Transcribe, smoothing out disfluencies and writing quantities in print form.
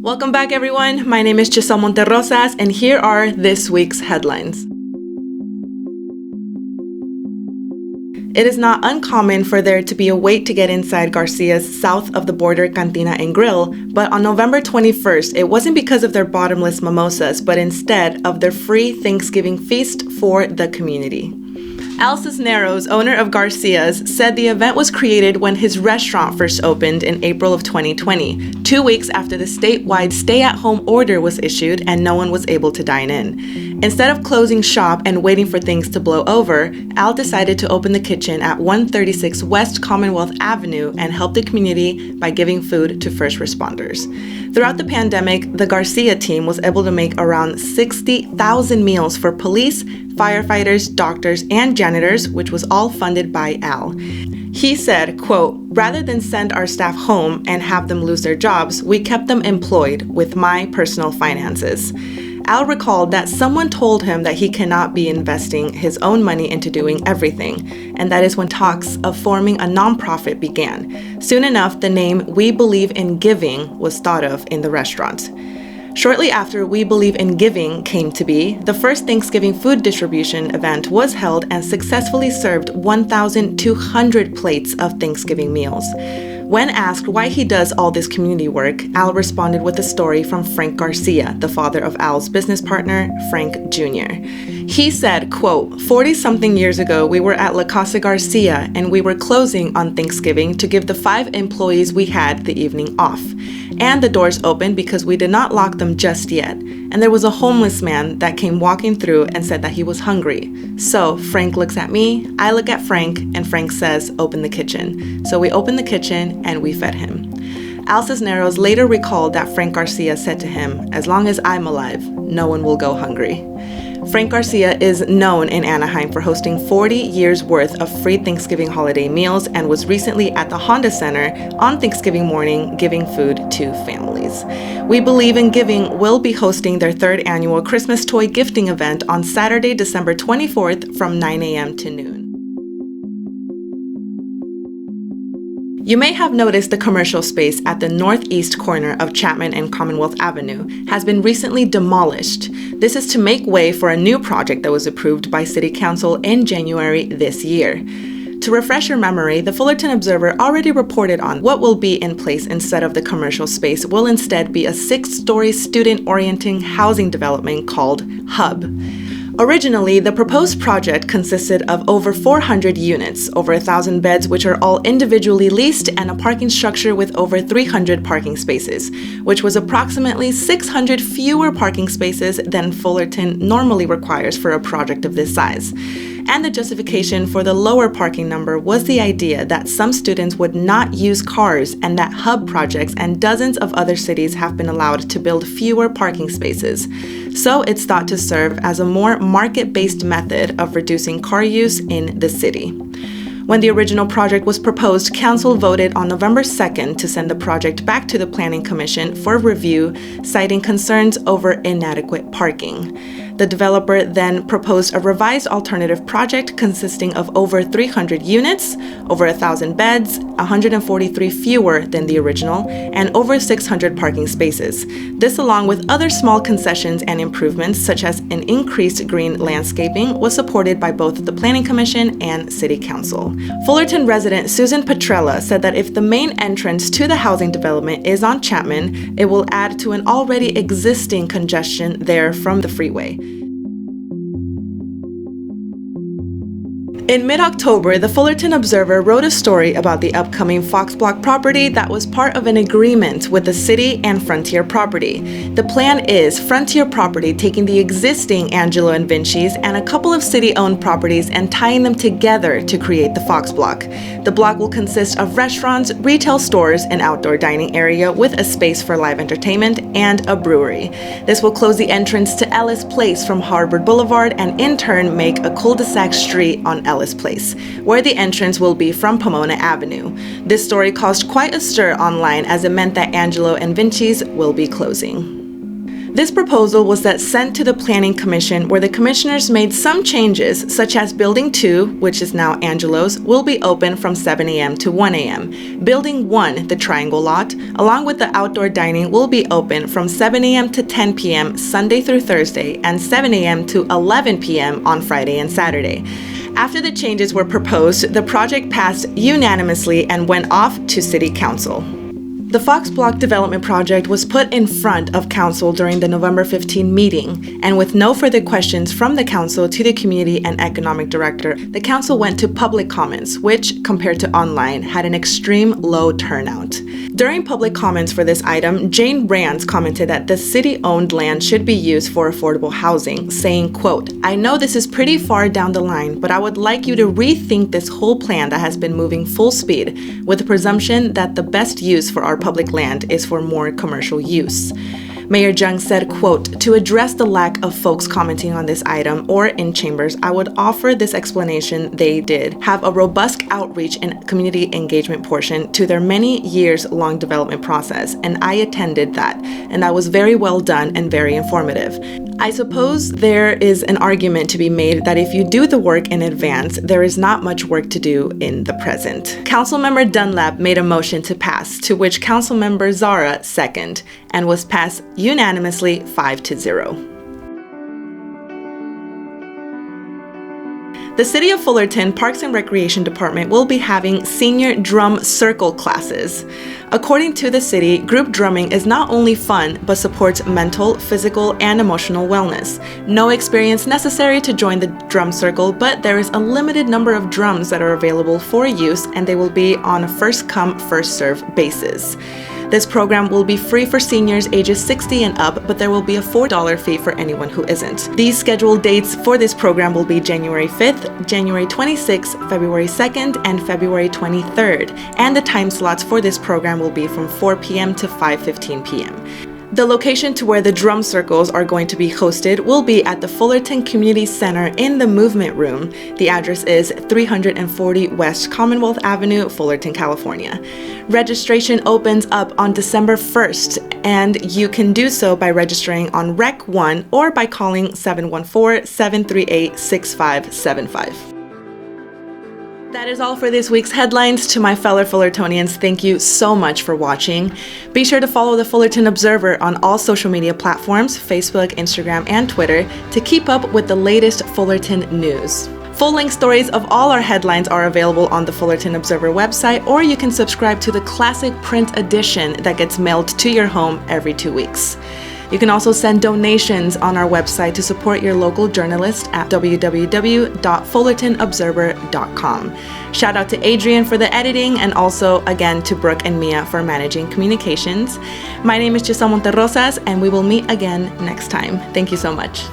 Welcome back, everyone. My name is Giselle Monterrosas, and here are this week's headlines. It is not uncommon for there to be a wait to get inside Garcia's south of the border cantina and grill, but on November 21st, it wasn't because of their bottomless mimosas, but instead of their free Thanksgiving feast for the community. Al Cisneros, owner of Garcia's, said the event was created when his restaurant first opened in April of 2020, 2 weeks after the statewide stay-at-home order was issued and no one was able to dine in. Instead of closing shop and waiting for things to blow over, Al decided to open the kitchen at 136 West Commonwealth Avenue and help the community by giving food to first responders. Throughout the pandemic, the Garcia team was able to make around 60,000 meals for police, firefighters, doctors, and janitors, which was all funded by Al. He said, quote, "Rather than send our staff home and have them lose their jobs, we kept them employed with my personal finances." Al recalled that someone told him that he cannot be investing his own money into doing everything, and that is when talks of forming a nonprofit began. Soon enough, the name We Believe in Giving was thought of in the restaurant. Shortly after We Believe in Giving came to be, the first Thanksgiving food distribution event was held and successfully served 1,200 plates of Thanksgiving meals. When asked why he does all this community work, Al responded with a story from Frank Garcia, the father of Al's business partner, Frank Jr. He said, quote, 40-something years ago, we were at La Casa Garcia and we were closing on Thanksgiving to give the 5 employees we had the evening off. And the doors opened because we did not lock them just yet. And there was a homeless man that came walking through and said that he was hungry. So Frank looks at me, I look at Frank, and Frank says, open the kitchen. So we opened the kitchen and we fed him. Al Cisneros later recalled that Frank Garcia said to him, as long as I'm alive, no one will go hungry. Frank Garcia is known in Anaheim for hosting 40 years worth of free Thanksgiving holiday meals and was recently at the Honda Center on Thanksgiving morning giving food to families. We Believe in Giving will be hosting their 3rd annual Christmas toy gifting event on Saturday, December 24th from 9 a.m. to noon. You may have noticed the commercial space at the northeast corner of Chapman and Commonwealth Avenue has been recently demolished. This is to make way for a new project that was approved by City Council in January this year. To refresh your memory, the Fullerton Observer already reported on what will be in place instead of the commercial space will instead be a 6-story student-orienting housing development called Hub. Originally, the proposed project consisted of over 400 units, over 1,000 beds which are all individually leased, and a parking structure with over 300 parking spaces, which was approximately 600 fewer parking spaces than Fullerton normally requires for a project of this size. And the justification for the lower parking number was the idea that some students would not use cars and that hub projects and dozens of other cities have been allowed to build fewer parking spaces. So it's thought to serve as a more market-based method of reducing car use in the city. When the original project was proposed, Council voted on November 2nd to send the project back to the Planning Commission for review, citing concerns over inadequate parking. The developer then proposed a revised alternative project consisting of over 300 units, over 1,000 beds, 143 fewer than the original, and over 600 parking spaces. This, along with other small concessions and improvements, such as an increased green landscaping, was supported by both the Planning Commission and City Council. Fullerton resident Susan Petrella said that if the main entrance to the housing development is on Chapman, it will add to an already existing congestion there from the freeway. In mid-October, the Fullerton Observer wrote a story about the upcoming Fox Block property that was part of an agreement with the city and Frontier Property. The plan is Frontier Property taking the existing Angelo and Vinci's and a couple of city-owned properties and tying them together to create the Fox Block. The block will consist of restaurants, retail stores, an outdoor dining area with a space for live entertainment, and a brewery. This will close the entrance to Ellis Place from Harvard Boulevard and in turn make a cul-de-sac street on Ellis Place, where the entrance will be from Pomona Avenue. This story caused quite a stir online as it meant that Angelo and Vinci's will be closing. This proposal was then sent to the Planning Commission, where the commissioners made some changes, such as Building 2, which is now Angelo's, will be open from 7 a.m. to 1 a.m. Building 1, the Triangle Lot, along with the outdoor dining, will be open from 7 a.m. to 10 p.m. Sunday through Thursday and 7 a.m. to 11 p.m. on Friday and Saturday. After the changes were proposed, the project passed unanimously and went off to City Council. The Fox Block Development Project was put in front of Council during the November 15 meeting, and with no further questions from the Council to the Community and Economic Director, the Council went to public comments, which, compared to online, had an extreme low turnout. During public comments for this item, Jane Rands commented that the city-owned land should be used for affordable housing, saying, quote, "I know this is pretty far down the line, but I would like you to rethink this whole plan that has been moving full speed, with the presumption that the best use for our public land is for more commercial use." Mayor Jung said, quote, "To address the lack of folks commenting on this item or in chambers, I would offer this explanation. They did have a robust outreach and community engagement portion to their many years-long development process, and I attended that, and that was very well done and very informative. I suppose there is an argument to be made that if you do the work in advance, there is not much work to do in the present." Councilmember Dunlap made a motion to pass, to which Councilmember Zara seconded, and was passed unanimously 5-0. The City of Fullerton Parks and Recreation Department will be having senior drum circle classes. According to the city, group drumming is not only fun, but supports mental, physical, and emotional wellness. No experience necessary to join the drum circle, but there is a limited number of drums that are available for use, and they will be on a first-come, first-served basis. This program will be free for seniors ages 60 and up, but there will be a $4 fee for anyone who isn't. These scheduled dates for this program will be January 5th, January 26th, February 2nd, and February 23rd, and the time slots for this program will be from 4 p.m. to 5:15 p.m. The location to where the drum circles are going to be hosted will be at the Fullerton Community Center in the Movement Room. The address is 340 West Commonwealth Avenue, Fullerton, California. Registration opens up on December 1st, and you can do so by registering on Rec 1 or by calling 714-738-6575. That is all for this week's headlines. To my fellow Fullertonians, thank you so much for watching. Be sure to follow the Fullerton Observer on all social media platforms, Facebook, Instagram, and Twitter, to keep up with the latest Fullerton news. Full-length stories of all our headlines are available on the Fullerton Observer website, or you can subscribe to the classic print edition that gets mailed to your home every 2 weeks. You can also send donations on our website to support your local journalist at www.fullertonobserver.com. Shout out to Adrian for the editing, and also again to Brooke and Mia for managing communications. My name is Giselle Monterrosas, and we will meet again next time. Thank you so much.